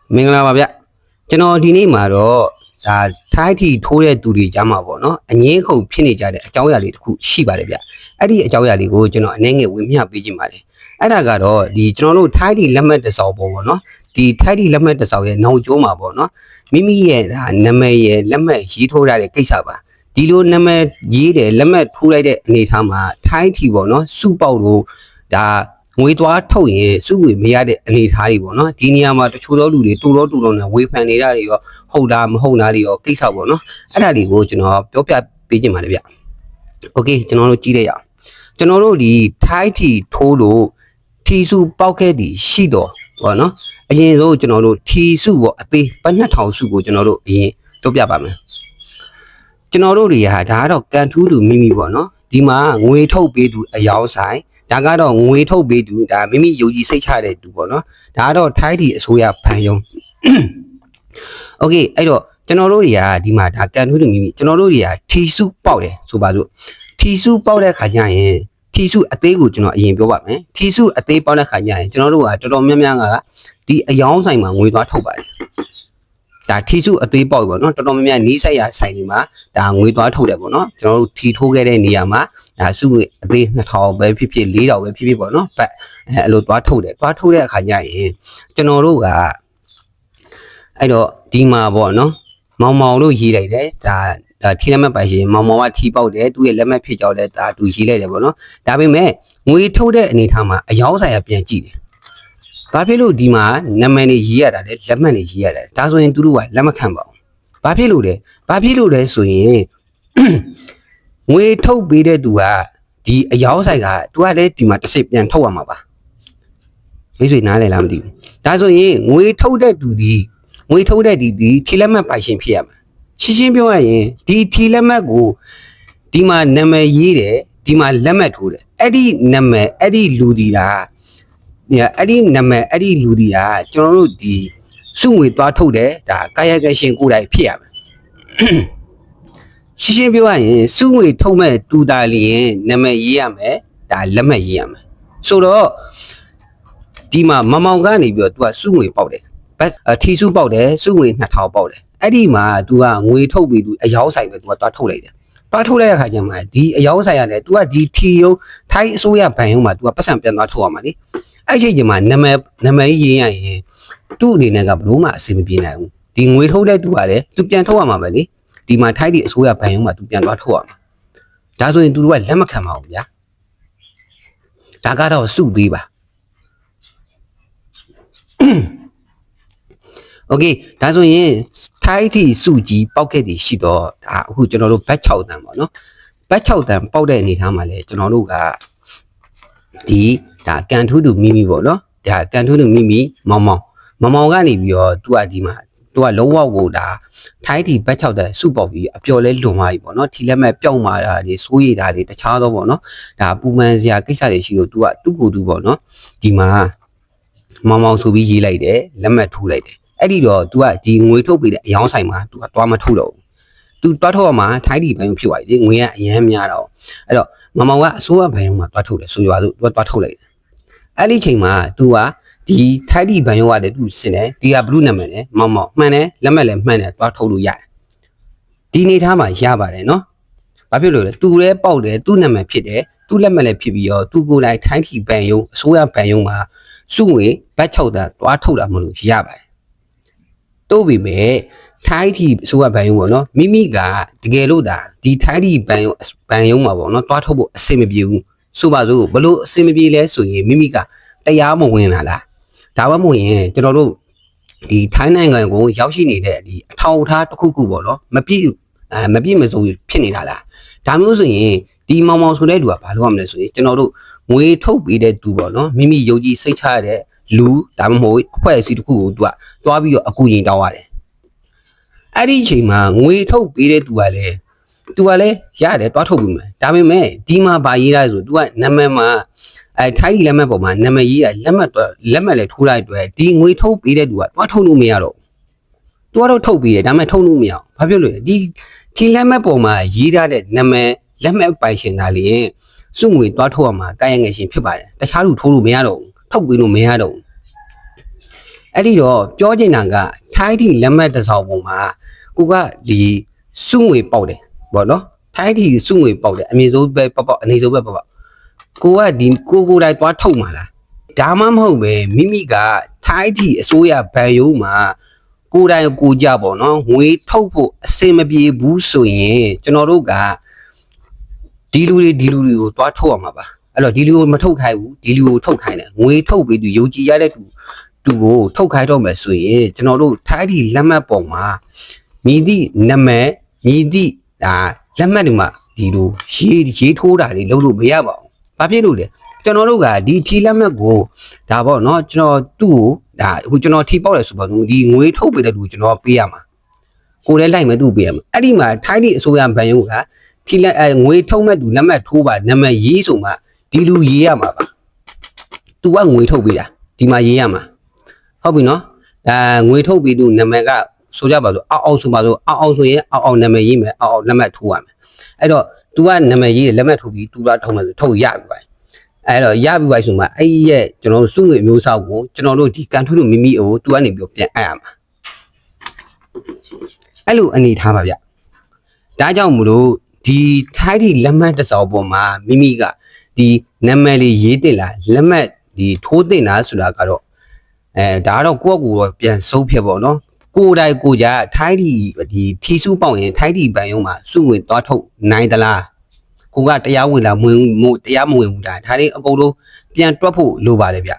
မင်္ဂလာပါဗျကျွန်တော်ဒီနေ့မှာတော့ဒါထိုင်းထီထိုးတဲ့သူတွေကြားမှာပေါ့နော်အငင်းခုန်ဖြစ်နေကြတဲ့အကြောင်းအရာလေးတစ်ခုရှိပါတယ်ဗျအဲ့ဒီအကြောင်းအရာလေးကိုကျွန်တော်အနေငယ်ဝင်မျှပေးခြင်းပါတယ်အဲ့ဒါကတော့ဒီကျွန်တော်တို့ထိုင်းထီလက်မှတ်တစ်စောင်ပေါ့နော်ဒီထိုင်းထီလက်မှတ်တစ်စောင်ရဲ့နောက်ကျိုးမှာပေါ့နော်မိမိရဲ့ဒါနာမည်ရဲ့လက်မှတ်ရေးထိုးရတဲ့ကိစ္စပါဒီလိုနာမည်ရေးတယ်လက်မှတ်ထိုးလိုက်တဲ့အနေအထားမှာထိုင်းထီပေါ့နော်စုပေါက်လို့ဒါငွေသွားထုတ်ရင်စုငွေမရတဲ့အနေအထားတွေပေါ့နော်ဒီနေရာမှာတချို့သောလူတွေတူတော့နဲ့ဝေဖန်နေတာတွေရောဟုတ်တာမဟုတ်တာတွေရောကိစ္စပေါ့နော်အဲ့ဒါတွေကိုကျွန်တော်ပြောပြပေးခြင်းပါတယ်ဗျโอเคကျွန်တော်တို့ကြည့်လိုက်ရအောင်ကျွန်တော်တို့ဒီထိုင်းထီထိုးလို့ထီစုပေါက်ခဲ့သည်ရှိတော့ပေါ့နော်အရင်ဆုံးကျွန်တော်တို့ထီစုပေါ့အသေးပတ်2000စုကိုကျွန်တော်တို့အရင်ပြောပြပါမယ်ကျွန်တော်တို့တွေဟာဒါကတော့ကန်ထူးသူမိမိပေါ့နော်ဒီမှာငွေထုတ်ပေးသူအယောင်ဆိုင်ဒါကတော့ငွေထုတ်ပေးသူဒါမိမိယုံကြည်စိတ်ချတဲ့သူပေါ့နော်ဒါကတော့ထိုင်းတီအစိုးရဖန်ယုံโอเคအဲ့တော့ကျွန်တော်တို့တွေကဒီမှာဒါကန်ထူးသူမိမိကျွန်တော်တို့တွေကထီစုပေါက်တယ်ဆိုပါစို့ထီစုပေါက်တဲ့ခါကျရင်ထီစုအသေးကိုကျွန်တော်အရင်ပြောပါမယ်ထီစုအသေးပေါက်တဲ့ခါကျရင်ကျွန်တော်တို့ကတော်တော်များများကဒီအယောင်ဆိုင်မှာငွေသွားထုတ်ပါတယ်ဒါထီစုအသေးပေါက်ပေါ့နော်တော်တော်များများနီးစက်ရဆိုင်ဒီမှာဒါငွေသွားထုတ်တယ်ပေါ့နော်ကျွန်တော်တို့ထီထိုးခဲ့တဲ့နေရာမှာဒါစုငွေအသေး2000ပဲဖြစ်ဖြစ်4000ပဲဖြစ်ဖြစ်ပေါ့နော်ပတ်အဲ့လိုသွားထုတ်တယ်သွားထုတ်တဲ့အခါကျရင်ကျွန်တော်တို့ကအဲ့တော့ဒီမှာပေါ့နော်မောင်မောင်တို့ရေးလိုက်တယ်ဒါထီလက်မှတ်ပိုင်ရှင်မောင်မောင်ကထီပေါက်တယ်သူ့ရဲ့လက်မှတ်ဖြစ်ကြောင်းလဲဒါသူရေးလိုက်တယ်ပေါ့နော်ဒါပေမဲ့ငွေထုတ်တဲ့အနေထားမှာအယောင်းဆိုင်ကပြန်ကြည့်တယ်ဘာဖြစ်လို့ဒီမှာနာမည်နေရေးရတာလဲလက်မှတ်နေရေးရတယ်ဒါဆိုရင်သူတို့ကလက်မခံပါဘူးဘာဖြစ်လို့လဲဆိုရင်ငွေထုတ်ပေးတဲ့သူကဒီအယောင်းဆိုင်ကသူကလည်းဒီမှာတစ်စိတ်ပြန်ထုတ်ရမှာပါမိတ်ဆွေနားလည်လားမသိဘူးဒါဆိုရင်ငွေထုတ်တဲ့သူဒီထီလက်မှတ်ပိုင်ရှင်ဖြစ်ရမှာရှင်းပြောရရင်ဒီထီလက်မှတ်ကိုဒီမှာနာမည်ရေးတယ်ဒီမှာလက်မှတ်ထိုးတယ်အဲ့ဒီနာမည်အဲ့ဒီလူဒီလားအဲ့ဒီနာမည်အဲ့ဒီလူဒီကကျွန်တော်တို့ဒီစုငွေသွားထုတ်တယ်ဒါကာယကရှင်ကိုယ်တိုင်ဖြစ်ရမယ်ရှင်းပြောရရင်စုငွေထုတ်မဲ့တူတာလျင်နာမည်ရေးရမယ်ဒါလက်မှတ်ရေးရမယ်ဆိုတော့ဒီမှာမမောင်ကနေပြီးတော့ तू ကစုငွေပေါက်တယ်ထီစုပေါက်တယ်စုငွေ2000ပေါက်တယ်အဲ့ဒီမှာ तू ကငွေထုတ်ပြီး तू အယောင်းဆိုင်ပဲ तू ကသွားထုတ်လိုက်တယ်သွားထုတ်လိုက်တဲ့အခါကျမှဒီအယောင်းဆိုင်ရတယ် तू ကဒီထီယုံထိုင်းအစိုးရဘဏ်ယုံမှာ तू ကပတ်စံပြန်သွားထုတ်ရမှာလေအဲ့ချိန်ကျမှနာမည်ရေးရရင်သူ့အနေနဲ့ကဘလို့မှအဆင်မပြေနိုင်ဘူးဒီငွေထုတ်တဲ့သူကလည်းသူပြန်ထုတ်ရမှာပဲလေဒီမှာထိုက်ဒီအစိုးရဘဏ်ရုံးမှာသူပြန်သွားထုတ်ရမှာဒါဆိုရင်သူတို့ကလက်မခံပါဘူးဗျာဒါကတော့စုသေးပါโอเคဒါဆိုရင်ထိုက်ဒီစုကြီးပေါက်ခဲ့သည်ရှိတော့ဒါအခုကျွန်တော်တို့ဘတ်6တန်ပေါ့နော်ဘတ်6တန်ပေါက်တဲ့အနေထားမှာလဲကျွန်တော်တို့ကဒီဒါကန်ထူးသူမိမိပေါ့နော်ဒါကန်ထူးသူမိမိမောင်ကနေပြီးတော့သူကဒီမှာသူကလုံးဝကိုဒါထိုင်းတီဘတ်6တဲ့စုပေါက်ပြီးအပျော်လဲလွန်သွားပြီပေါ့နော်ထီလက်မဲ့ပျောက်မာတာတွေစိုးရိမ်တာတွေတခြားသောပေါ့နော်ဒါပူမှန်စရာကိစ္စတွေရှိလို့သူကသူ့ကိုယ်သူပေါ့နော်ဒီမှာမောင်ဆိုပြီးရေးလိုက်တယ်လက်မှတ်ထိုးလိုက်တယ်အဲ့ဒီတော့ तू ကဒီငွေထုတ်ပေးတဲ့အယောင်းဆိုင်မှာ तू ကသွားမထုတ်တော့ဘူး तू သွားထုတ်ရမှာထိုင်းတီဘဏ်ဖြစ်သွားပြီငွေကအရန်များတော့အဲ့တော့မောင်ကအစိုးရဘဏ်မှာသွားထုတ်တယ်ဆိုရွာသူ तू သွားထုတ်လိုက်တယ်အဲ့ဒီချိန်မှာ तू ကဒီထိုက်ဒီဘန်ရောကလည်းသူစင်တယ်ဒီကဘလူးနာမည်နဲ့မောင်မှန်တယ်လက်မှတ်လည်းမှန်တယ်သွားထုတ်လို့ရတယ်ဒီနေထားမှာရပါတယ်နော်ဘာဖြစ်လို့လဲသူလည်းပေါက်တယ်သူ့နာမည်ဖြစ်တယ်သူ့လက်မှတ်လည်းဖြစ်ပြီးတော့သူကိုယ်တိုင်ထိုင်းထီဘန်ယုံအစိုးရဘန်ယုံမှာစုငွေဘတ်6တန်သွားထုတ်တာမလို့ရပါတယ်တို့ပြီမဲ့ထိုင်းထီအစိုးရဘန်ယုံပေါ့နော်မိမိကတကယ်လို့ဒါဒီထိုင်းထီဘန်ယုံမှာပေါ့နော်သွားထုတ်ဖို့အဆင်မပြေဘူးဆိုပါစို့ဘလို့အဆင်မပြေလဲဆိုရင်မိမိကတရားမဝင်လာလားဒါမှမဟုတ်ရင်ကျွန်တော်တို့ဒီထိုင်းနိုင်ငံကိုရောက်ရှိနေတဲ့ဒီအထောက်အထားတစ်ခုခုပေါ့နော်မပြည့်မစုံဖြစ်နေတာလားဒါမျိုးဆိုရင်ဒီမောင်ဆိုတဲ့လူကဘာလုပ်ရမလဲဆိုရင်ကျွန်တော်တို့ငွေထုတ်ပေးတဲ့သူပေါ့နော်မိမိယုံကြည်စိတ်ချရတဲ့လူဒါမှမဟုတ်အဖွဲ့အစည်းတစ်ခုကိုသူကသွားပြီးတော့အကူအညီတောင်းရတယ်အဲ့ဒီအချိန်မှာငွေထုတ်ပေးတဲ့သူကလည်းရတယ်သွားထုတ်ပြီးမယ်ဒါပေမဲ့ဒီမှာဗာရေးလိုက်ဆိုသူကနာမည်မှာထိုင်းလက်မှတ်ပေါ်မှာနာမည်ရေးရလက်မှတ်လည်းထိုးလိုက်တွေ့ဒီငွေထုတ်ပေးတဲ့သူကသွားထုတ်လို့မရတော့သူကတော့ထုတ်ပေးတယ်ဒါပေမဲ့ထုတ်လို့မရအောင်ဘာဖြစ်လို့လဲဒီထီလက်မှတ်ပေါ်မှာရေးထားတဲ့နာမည်လက်မှတ်ပိုင်ရှင်သားလေးစုငွေသွားထုတ်ရမှာကာယငယ်ရှင်ဖြစ်ပါတယ်တခြားလူထိုးလို့မရတော့ဘူးထုတ်ပေးလို့မရတော့ဘူး အဲ့ဒီတော့ပြောချင်တာကထိုင်းထီလက်မှတ်တစ်စောင်ပုံမှာကိုကဒီစုငွေပေါက်တယ်ပေါ့နော်ထိုင်းထီစုငွေပေါက်တယ်အမြင့်ဆုံးပဲပေါက်အနေဆုံးပဲပေါက်ကိုကဒီကိုတိုင်းသွားထုတ်မှာလားဒါမှမဟုတ်ပဲမိမိကထိုင်းထီအစိုးရဘဏ်ရုံးမှာကိုတိုင်းကိုကြပေါ့နော်ငွေထုတ်ဖို့အစင်မပြေဘူးဆိုရင်ကျွန်တော်တို့ကဒီလူတွေကိုသွားထုတ်ရမှာပါအဲ့တော့ဒီလူကိုမထုတ်ခိုင်းဘူးဒီလူကိုထုတ်ခိုင်းတယ်ငွေထုတ်ပြီးသူယုံကြည်ရတဲ့သူကိုထုတ်ခိုင်းတော့မယ်ဆိုရင်ကျွန်တော်တို့ထိုင်းထီလက်မှတ်ပုံမှာမြည်သည့်နာမည်မြည်သည့်ဒါလက်မှတ်တွေမှာဒီလိုရေးထိုးတာတွေလုပ်လို့မရပါဘူး။ဘာဖြစ်လို့လဲကျွန်တော်တို့ကဒီထီလက်မှတ်ကိုဒါပေါ့နော်ကျွန်တော်သူ့ကိုဒါအခုကျွန်တော်ထီပေါက်တယ်ဆိုပါတော့ဒီငွေထုတ်ပေးတဲ့လူကျွန်တော်ပေးရမှာကိုယ်လည်းလိုက်မယ်သူ့ပေးရမှာအဲ့ဒီမှာထိုင်းထီအစိုးရဘဏ်ရုံးကထီလက်ငွေထုတ်မဲ့သူလက်မှတ်ထိုးပါနာမည်ရေးဆိုမှဒီလူရေးရမှာပါ။ तू ကငွေထုတ်ပေးတာဒီမှာရေးရမှာဟုတ်ပြီနော်ငွေထုတ်ပြီးသူနာမည်ကဆိုကြပါစို့အောက်ဆိုပါစို့အောက်ဆိုရင်အောက်နာမည်ရေးမယ်အောက်လက်မှတ်ထိုးရမယ်အဲ့တော့ तू ကနာမည်ရေးလက်မှတ်ထိုးပြီး तू ကထုတ်မယ်ဆိုထုတ်ရပြီပဲအဲ့တော့ရပြီပဲဆိုမှအဲ့ရဲ့ကျွန်တော်တို့စုငွေမျိုးစောက်ကိုကျွန်တော်တို့ဒီကန်ထွေးလို့မိမိကို तू ကနေပြီးပြန်အပ်ရမှာအဲ့လိုအနေထားပါဗျဒါကြောင့်မလို့ဒီထိုင်းဒီလက်မှတ်တစ်စောင်ပေါ်မှာမိမိကဒီနာမည်လေးရေးတင်လာလက်မှတ်ဒီထိုးတင်တာဆိုတာကတော့ဒါကတော့ကိုယ့်ကိုယ်တော့ပြန်ဆုံးဖြတ်ပေါ့နော်ကိုယ်တိုင်ကိုကြထိုင်းဒီထီစုပေါက်ရင်ထိုင်းဒီဘဏ်ရုံးမှာစုဝင်သွားထုတ်နိုင်သလားကိုကတရားဝင်လားမဝင်တရားမဝင်ဘူးဒါလေးအကုန်လုံးပြန်တွက်ဖို့လိုပါတယ်ဗျ